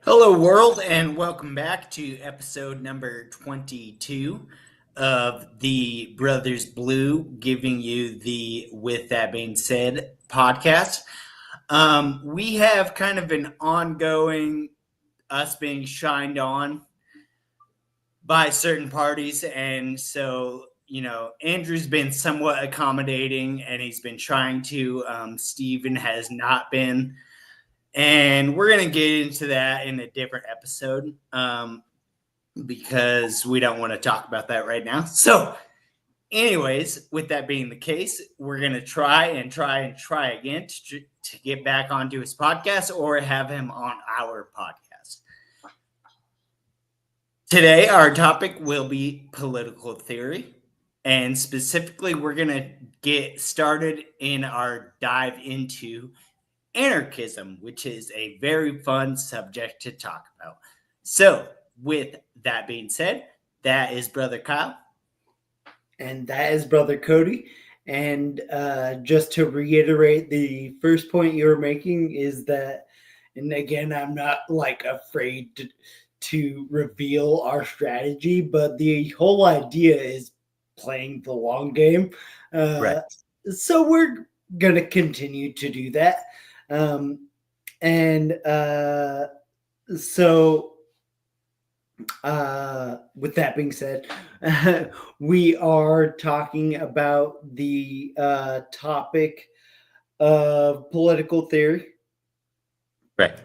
Hello, world, and welcome back to episode number 22 of the Brothers Blue, giving you the With That Being Said podcast. We have kind of an ongoing us being shined on by certain parties, and so Andrew's been somewhat accommodating, and he's been trying to. Steven has not been. And we're going to get into that in a different episode because we don't want to talk about that right now. So, anyways, with that being the case, we're going to try again to get back onto his podcast or have him on our podcast. Today, our topic will be political theory. And specifically, we're going to get started in our dive into anarchism, which is a very fun subject to talk about. So, with that being said, that is Brother Kyle. And that is Brother Cody. And just to reiterate, the first point you were making is that, and again, I'm not afraid to reveal our strategy, but the whole idea is playing the long game. Right. So we're going to continue to do that. With that being said, we are talking about the topic of political theory. Right.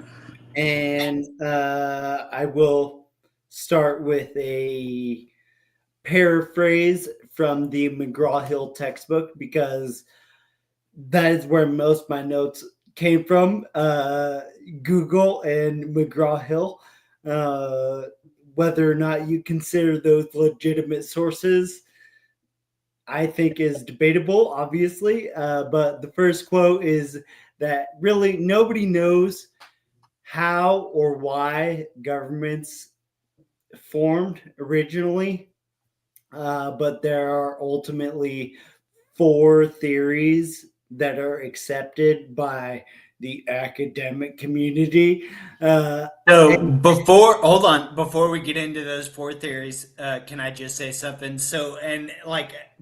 And I will start with a paraphrase from the McGraw-Hill textbook because that is where most of my notes came from. Google and McGraw-Hill. Whether or not you consider those legitimate sources, I think is debatable, obviously. But the first quote is that really nobody knows how or why governments formed originally, but there are ultimately 4 theories that are accepted by the academic community. Before we get into those 4 theories, can I just say something? So, and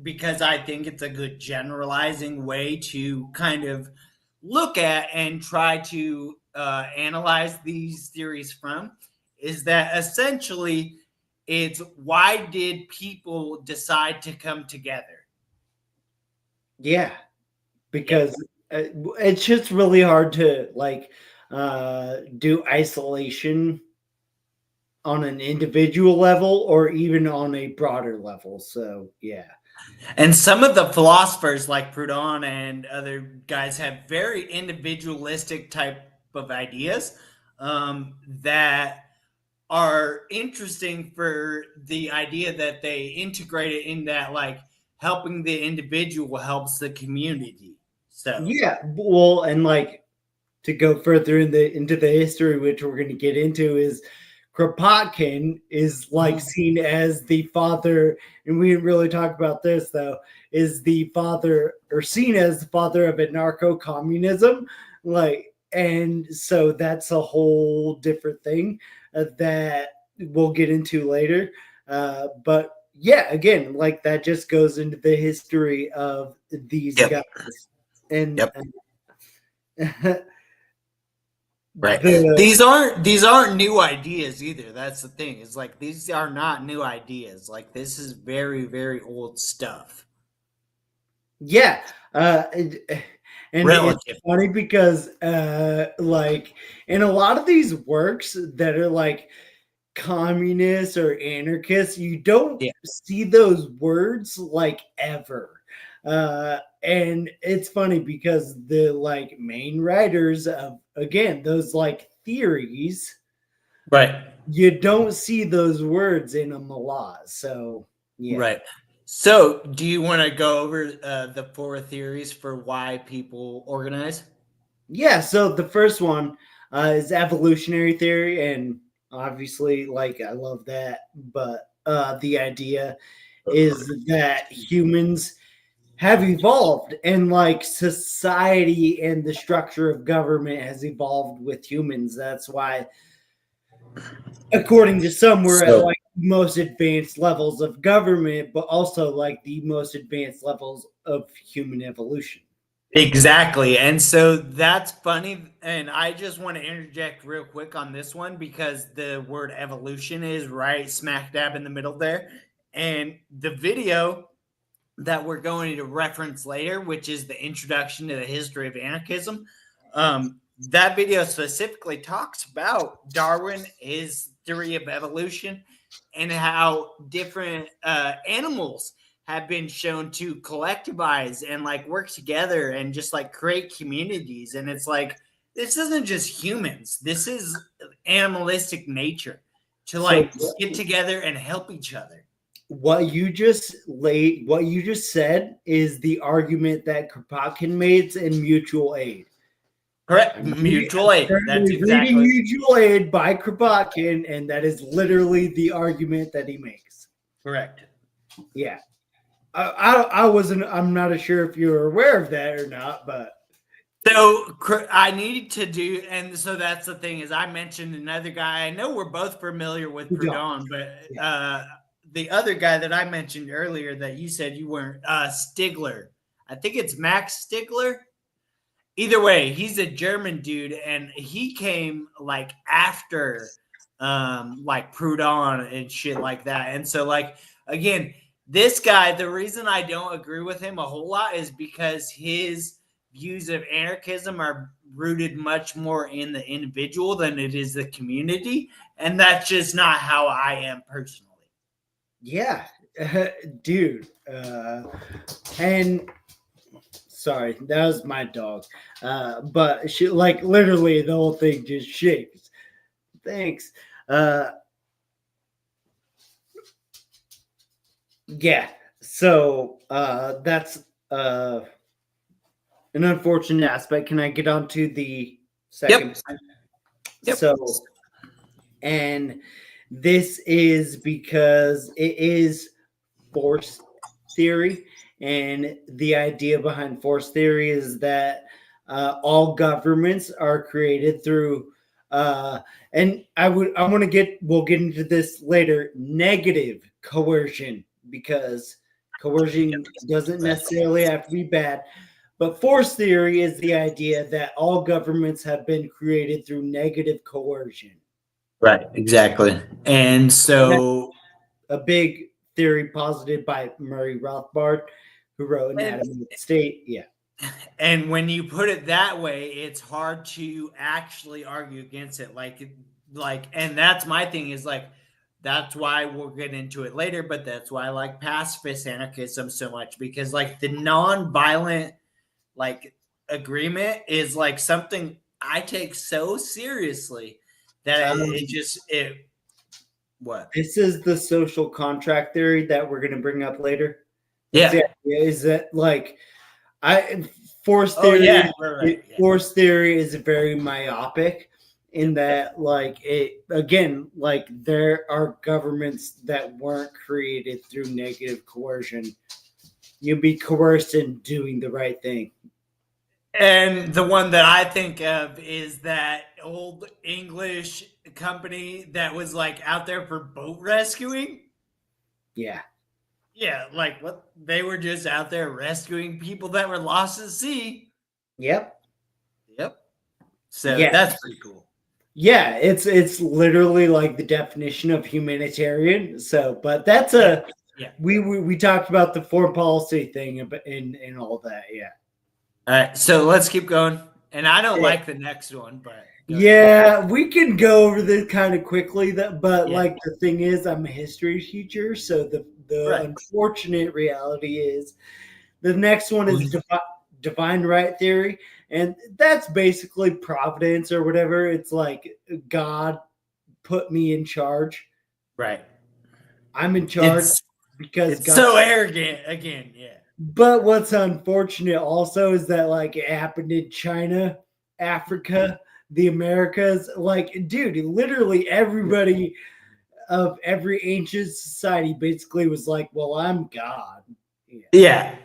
because I think it's a good generalizing way to kind of look at and try to analyze these theories from, is that essentially it's why did people decide to come together? Yeah, because it's just really hard to do isolation on an individual level or even on a broader level. So yeah. And some of the philosophers like Proudhon and other guys have very individualistic type of ideas that are interesting for the idea that they integrate it in that helping the individual helps the community. So yeah, well, and to go further into the history, which we're going to get into, is Kropotkin is seen as the father, and we didn't really talk about this though, is the father or seen as the father of anarcho-communism. And so that's a whole different thing that we'll get into later. But yeah, again, that just goes into the history of these guys. And right. These aren't new ideas either. That's the thing. It's these are not new ideas. This is very, very old stuff. Yeah. And it's funny because in a lot of these works that are communists or anarchists, you don't see those words ever. And it's funny because the main writers of, again, those theories, right, you don't see those words in them a lot. So yeah. Right. So do you want to go over the 4 theories for why people organize? Yeah, so the first one is evolutionary theory, and obviously I love that, but the idea is that humans have evolved, and society and the structure of government has evolved with humans. That's why According to some, we're at So like most advanced levels of government, but also like the most advanced levels of human evolution. exactly. And so that's funny. And I just want to interject real quick on this one because the word evolution is right smack dab in the middle there. And the video that we're going to reference later, which is the introduction to the history of anarchism, that video specifically talks about Darwin, his theory of evolution, and how different animals have been shown to collectivize and like work together and just like create communities. And it's like, this isn't just humans, this is animalistic nature to So like get together and help each other. what you just said is the argument that Kropotkin made in mutual aid. Correct. I'm Mutual aid. That's currently reading exactly Mutual Aid by Kropotkin, and that is literally the argument that he makes. correct. Yeah. I wasn't, I'm not sure if you were aware of that or not, but So I need to do, and so that's the thing is I mentioned another guy. I know we're both familiar with we don't. Proudhon, but Yeah. the other guy that I mentioned earlier that you said you weren't, Stigler. I think it's Max Stigler. Either way, he's a German dude, and he came like after, like Proudhon and shit like that. And so, like again, this guy, the reason I don't agree with him a whole lot is because his views of anarchism are rooted much more in the individual than it is the community, and that's just not how I am personally. Yeah. Dude. And sorry, that was my dog. But she, like, literally the whole thing just shakes. Thanks. Yeah. So that's an unfortunate aspect. Can I get on to the second Yep. point? Yep. So, and this is because it is force theory. And the idea behind force theory is that all governments are created through, and we'll get into this later, negative coercion, because coercion doesn't necessarily have to be bad. But force theory is the idea that all governments have been created through negative coercion. Right. Exactly. And so, A big theory posited by Murray Rothbard, who wrote and Anatomy of the State. Yeah. And when you put it that way, it's hard to actually argue against it. And that's my thing is like, that's why we'll get into it later, but that's why I like pacifist anarchism so much because like the non-violent like agreement is like something I take so seriously that it just it what This is the social contract theory that we're going to bring up later. That's yeah the idea, is that like I force oh theory yeah right yeah. force theory is very myopic in that like it again like there are governments that weren't created through negative coercion. You'll be coerced in doing the right thing. And the one that I think of is that old English company that was like out there for boat rescuing. Yeah. Yeah, like what they were just out there rescuing people that were lost at sea. Yep. Yep. So Yeah. that's pretty cool. Yeah, it's literally like the definition of humanitarian. So, but that's a Yeah. we talked about the foreign policy thing and all that. Yeah. All right, so let's keep going. And I don't Yeah. like the next one, but go ahead. Yeah, we can go over this kind of quickly. But Yeah. like the thing is, I'm a history teacher, so the Right. unfortunate reality is the next one is divine right theory, and that's basically providence or whatever. It's like God put me in charge. Right. I'm in charge It's because it's God. so arrogant again. Yeah. But what's unfortunate also is that like it happened in China, Africa, the Americas. Like, dude, literally everybody of every ancient society basically was like, "Well, I'm God." Yeah. Yeah.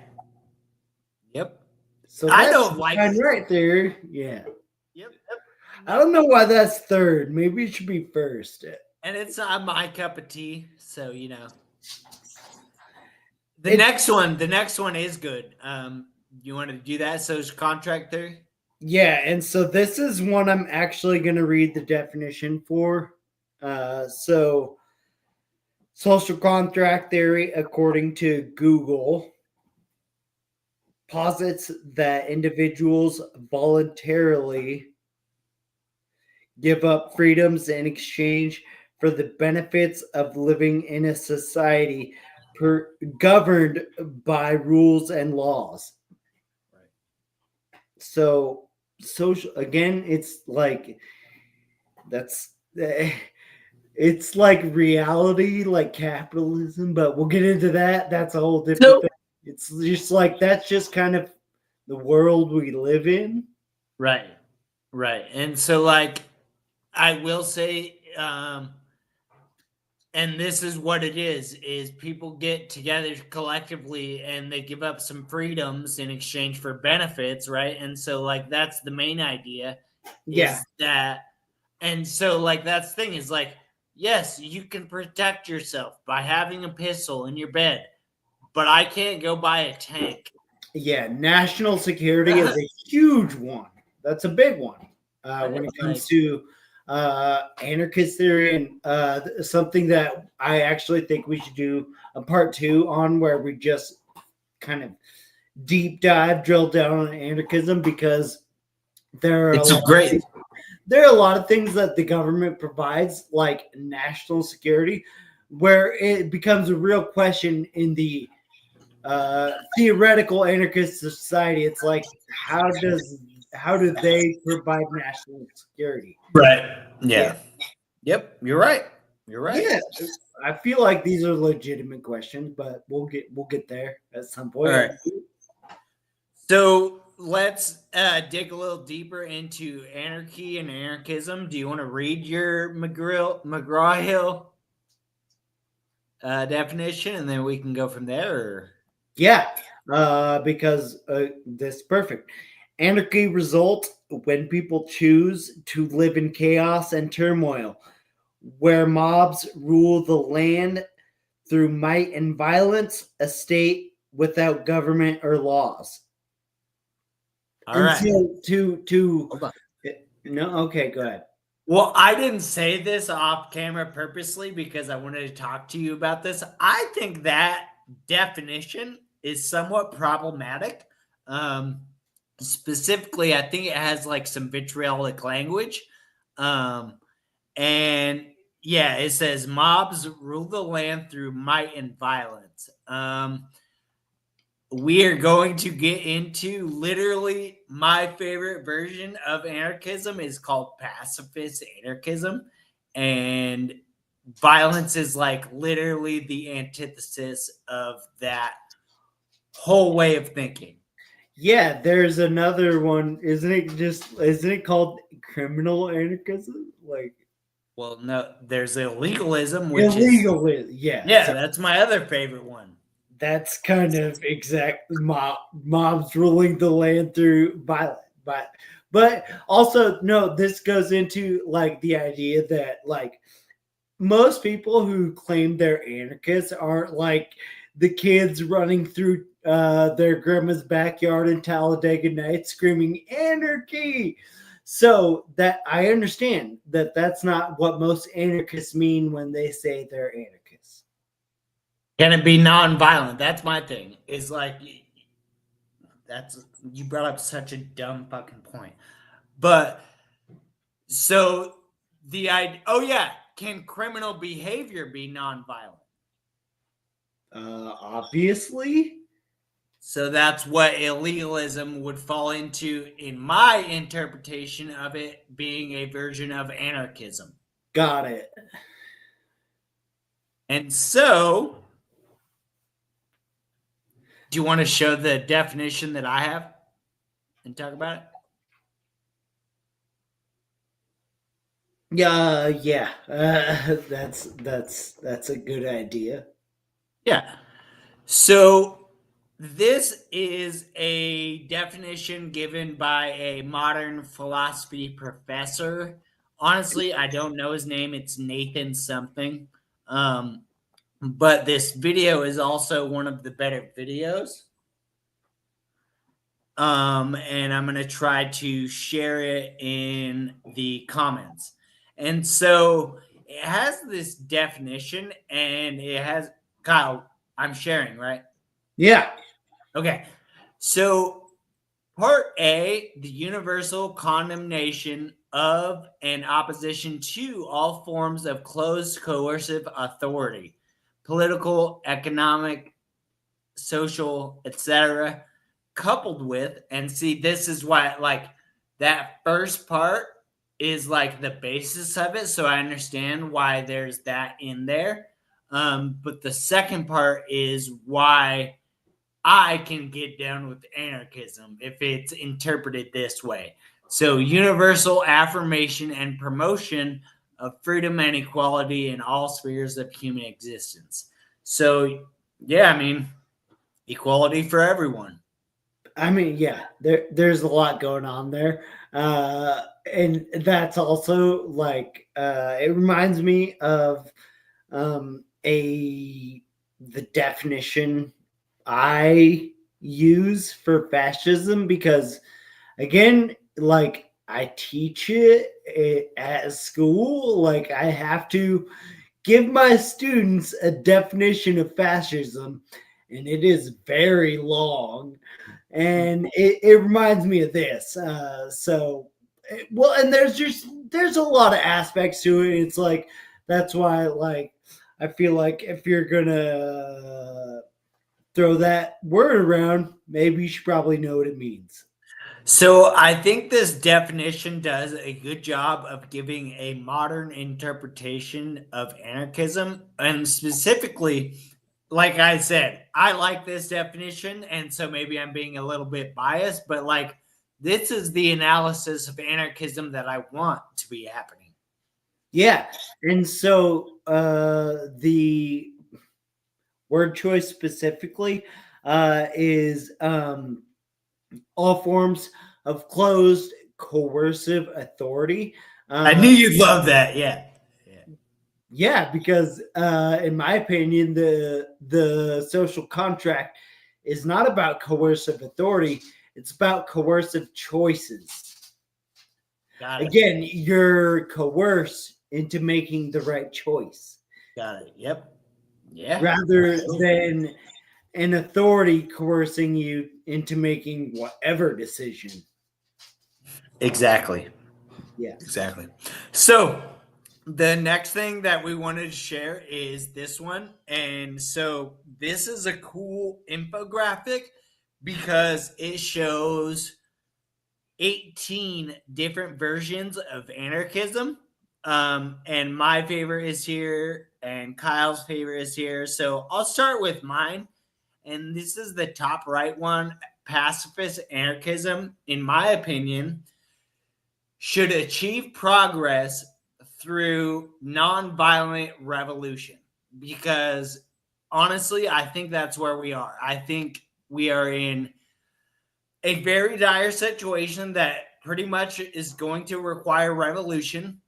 Yep. So I that's don't like divine right there. Yeah. Yep. I don't know why that's third. Maybe it should be first. And it's not my cup of tea, so It the next one is good. You want to do that? Social contract theory. Yeah, and so this is one I'm actually going to read the definition for. So social contract theory, according to Google, posits that individuals voluntarily give up freedoms in exchange for the benefits of living in a society governed by rules and laws. Right. So, social again, it's like that's it's like reality, like capitalism, but we'll get into that. That's a whole different So thing. It's just like that's just kind of the world we live in. right, right, and so like I will say, and this is what it is people get together collectively and they give up some freedoms in exchange for benefits, right? And so like that's the main idea Yeah, is that, and so like that's the thing is like, yes, you can protect yourself by having a pistol in your bed, but I can't go buy a tank. yeah. National security is a huge one. That's a big one when it Like, comes to anarchist theory and something that I actually think we should do a part two on, where we just kind of deep dive, drill down on anarchism, because there are a it's lot great. there are a lot of things that the government provides, like national security, where it becomes a real question in the theoretical anarchist society. It's like, how do they provide national security? Right. Yeah, Yeah. Yep. You're right. You're right. yeah. I feel like these are legitimate questions, but we'll get there at some All point. right. So let's dig a little deeper into anarchy and anarchism. Do you want to read your McGraw Hill definition, and then we can go from there? Or? Yeah, because this is perfect. Anarchy results when people choose to live in chaos and turmoil, where mobs rule the land through might and violence, a state without government or laws. All And right. so to Hold on. no, okay, go ahead. Well, I didn't say this off camera purposely because I wanted to talk to you about this. I think that definition is somewhat problematic. Um, Specifically, I think it has like some vitriolic language. Um, and yeah, it says mobs rule the land through might and violence. We are going to get into literally my favorite version of anarchism is called pacifist anarchism, and violence is like literally the antithesis of that whole way of thinking. Yeah, there's another one. Isn't it called criminal anarchism? Like Well, no, there's illegalism, which is illegal, yeah. yeah, So that's my other favorite one. that's kind of exact mobs ruling the land through violence, but also no, this goes into like the idea that like most people who claim they're anarchists aren't like the kids running through their grandma's backyard in Talladega Nights screaming anarchy. So that I understand that that's not what most anarchists mean when they say they're anarchists. Can it be non-violent? That's my thing. Is like that's you brought up such a dumb fucking point. But so the idea, oh yeah, can criminal behavior be nonviolent? Obviously, So that's what illegalism would fall into, in my interpretation of it being a version of anarchism. got it. And so, do you want to show the definition that I have and talk about it? Yeah, that's a good idea. Yeah. So This is a definition given by a modern philosophy professor. Honestly, I don't know his name. It's Nathan something. Um, but this video is also one of the better videos. And I'm going to try to share it in the comments. And so it has this definition, and it has Kyle. I'm sharing, right? Yeah. Okay. So Part A, the universal condemnation of and opposition to all forms of closed coercive authority, political, economic, social, etc., coupled with, and see, this is why, like, that first part is like the basis of it. So I understand why there's that in there. But the second part is why I can get down with anarchism if it's interpreted this way. So, universal affirmation and promotion of freedom and equality in all spheres of human existence. So, yeah, I mean, equality for everyone. I mean, yeah, there's a lot going on there. And that's also like it reminds me of a the definition I use for fascism because again, like I teach it at school, like I have to give my students a definition of fascism, and it is very long, and it reminds me of this. Well, and there's a lot of aspects to it. It's like that's why, like, I feel like if you're gonna throw that word around, maybe you should probably know what it means. So I think this definition does a good job of giving a modern interpretation of anarchism. And specifically, like I said, I like this definition. And so maybe I'm being a little bit biased, but like this is the analysis of anarchism that I want to be happening. Yeah. And so the word choice specifically is all forms of closed coercive authority. I knew you'd love that. Yeah. Yeah, because in my opinion, the social contract is not about coercive authority; it's about coercive choices. Got it. Again, you're coerced into making the right choice. Got it. Yep. Yeah. Rather than an authority coercing you into making whatever decision. Exactly. Yeah. Exactly. So the next thing that we wanted to share is this one. And so this is a cool infographic because it shows 18 different versions of anarchism. And my favorite is here, and Kyle's favorite is here. So I'll start with mine. And this is the top right one. Pacifist anarchism, in my opinion, should achieve progress through nonviolent revolution. Because honestly, I think that's where we are. I think we are in a very dire situation that pretty much is going to require revolution.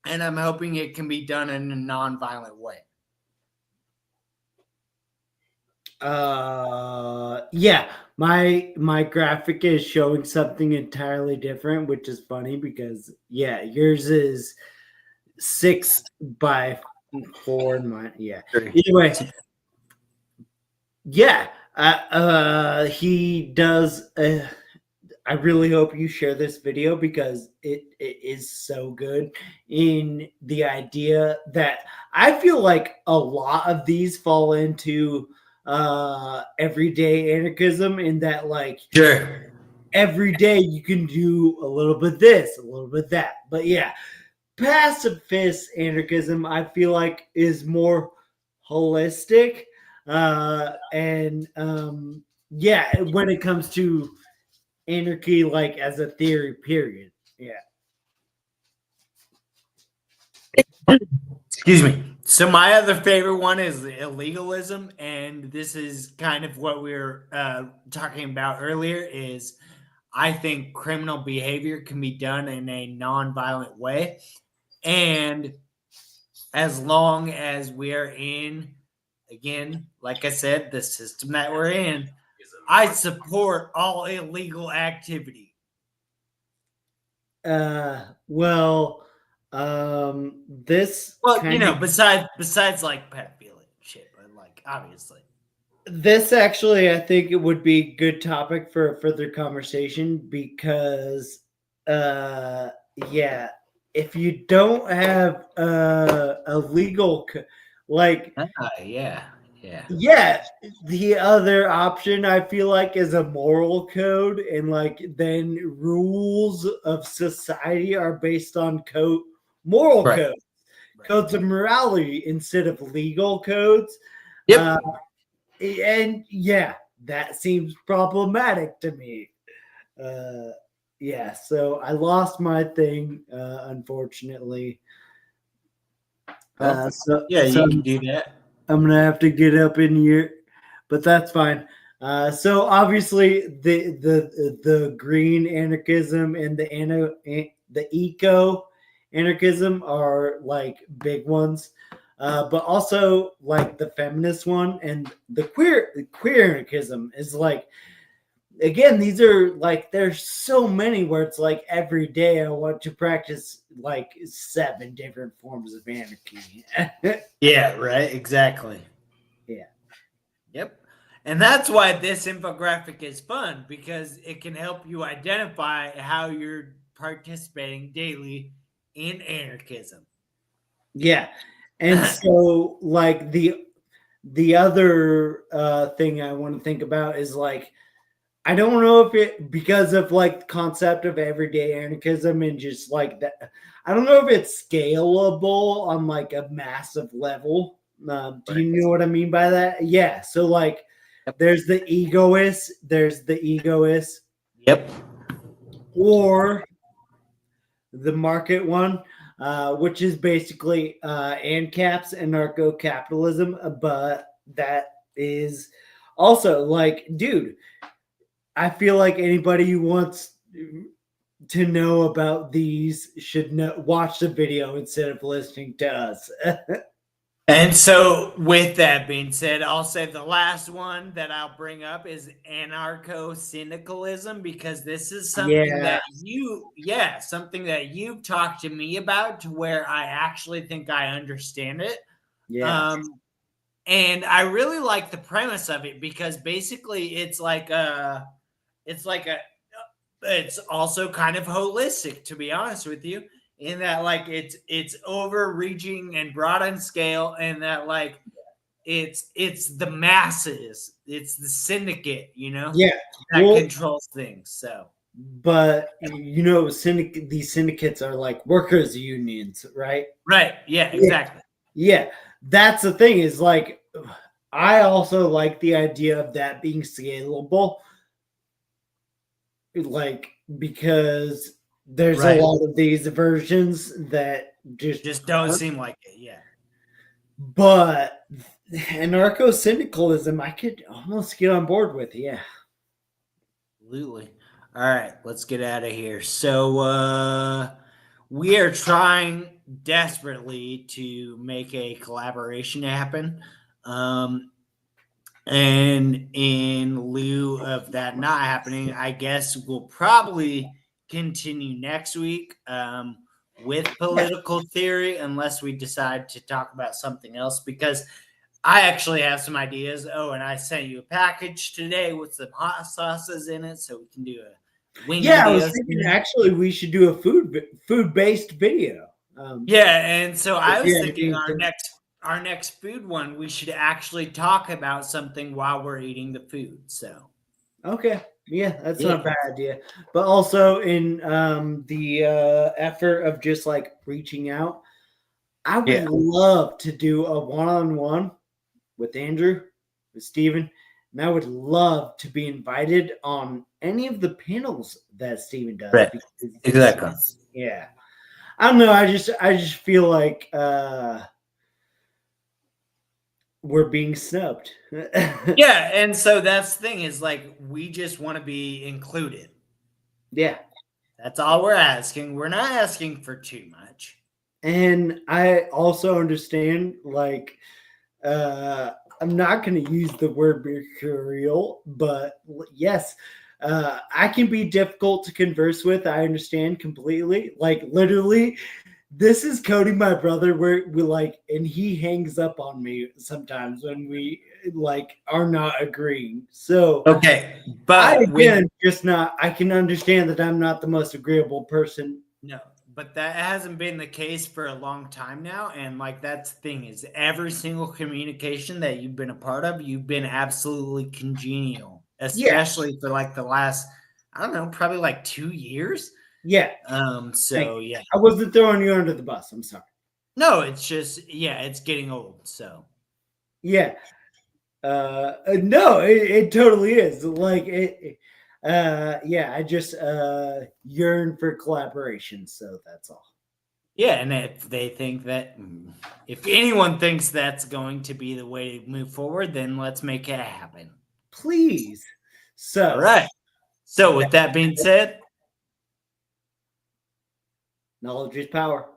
And I'm hoping it can be done in a nonviolent way. Yeah, my graphic is showing something entirely different, which is funny because yeah, yours is 6x4 and mine, yeah. Either way, yeah, he does. I really hope you share this video because it is so good in the idea that I feel like a lot of these fall into everyday anarchism in that like Sure. every day you can do a little bit this, a little bit that. But yeah, pacifist anarchism I feel like is more holistic and yeah, when it comes to anarchy like as a theory period. Yeah. Excuse me. So my other favorite one is illegalism, and this is kind of what we were talking about earlier. Is I think criminal behavior can be done in a non-violent way, and as long as we are in, again, like I said, the system that we're in, I support all illegal activity. Well, this Well, kind of besides like pedophilia and shit, but like obviously. this actually, I think it would be a good topic for a further conversation because, uh, yeah, if you don't have a legal, like, Yeah, yeah. yeah, the other option I feel like is a moral code, and like then rules of society are based on moral Right. code, Right. codes of morality instead of legal codes. Uh, Yep. and yeah, that seems problematic to me. Uh, yeah, so I lost my thing, unfortunately. Well, So, yeah, so you can do that. I'm gonna have to get up in here, but that's fine. So obviously the green anarchism and the eco anarchism are like big ones, but also like the feminist one and the queer anarchism is like, again, these are like, there's so many where it's like every day I want to practice like 7 different forms of anarchy. Yeah, right. Exactly. Yeah. Yep. And that's why this infographic is fun because it can help you identify how you're participating daily in anarchism. Yeah. And so like the other thing I want to think about is like, I don't know if it, because of like the concept of everyday anarchism and just like that, I don't know if it's scalable on like a massive level. Do Right. you know what I mean by that? Yeah. So like Yep. there's the egoist, Yep. or the market one, which is basically ANCAP's anarcho-capitalism, but that is also like, dude, I feel like anybody who wants to know about these should watch the video instead of listening to us. And so, with that being said, I'll say the last one that I'll bring up is anarcho syndicalism because this is something Yeah, that something that you've talked to me about to where I actually think I understand it. yeah, Um, and I really like the premise of it because basically it's like a, it's also kind of holistic, to be honest with you, in that like it's overreaching and broad in scale, and that like it's the masses, it's the syndicate, yeah. that Well, controls things. So but you know, these syndicates are like workers' unions, right? right, yeah, Yeah, exactly. yeah. That's the thing is like, I also like the idea of that being scalable, like because there's a Right, lot of these versions that just don't aren't. seem like it. Yeah, But anarcho syndicalism, I could almost get on board with. Yeah, absolutely. All right, let's get out of here. So we are trying desperately to make a collaboration happen. Um, and in lieu of that not happening, I guess we'll probably continue next week with yeah, political theory, unless we decide to talk about something else. Because I actually have some ideas. Oh, and I sent you a package today with some hot sauces in it, so we can do a wing yeah. I was video thinking soon. actually we should do a food based video. Yeah, and so I was Yeah, thinking our next food one, we should actually talk about something while we're eating the food. So okay, yeah, that's not a yeah, bad idea. But also in the effort of just like reaching out, I would yeah, love to do a one-on-one with Andrew, with Steven, and I would love to be invited on any of the panels that Steven does right, because exactly. yeah. I don't know, I just feel like we're being snubbed. Yeah, and so that's the thing is like we just want to be included. Yeah. That's all we're asking. We're not asking for too much. And I also understand, like, I'm not going to use the word mercurial, but yes, I can be difficult to converse with. I understand completely. Like, literally, this is Cody, my brother, where we like, and he hangs up on me sometimes when we like are not agreeing. So Okay, I, but with again, just not, I can understand that I'm not the most agreeable person. no, but that hasn't been the case for a long time now. And like that's the thing is every single communication that you've been a part of, you've been absolutely congenial, Yeah. especially for like the last, I don't know, probably like 2 years. Yeah. Thank So you. yeah. I wasn't throwing you under the bus. I'm sorry. No, it's just yeah, it's getting old. So Yeah. No, it totally is. Like yeah, I just yearn for collaboration, so that's all. yeah, and if they think that if anyone thinks that's going to be the way to move forward, then let's make it happen. Please. All So right. So that with that being said, knowledge is power.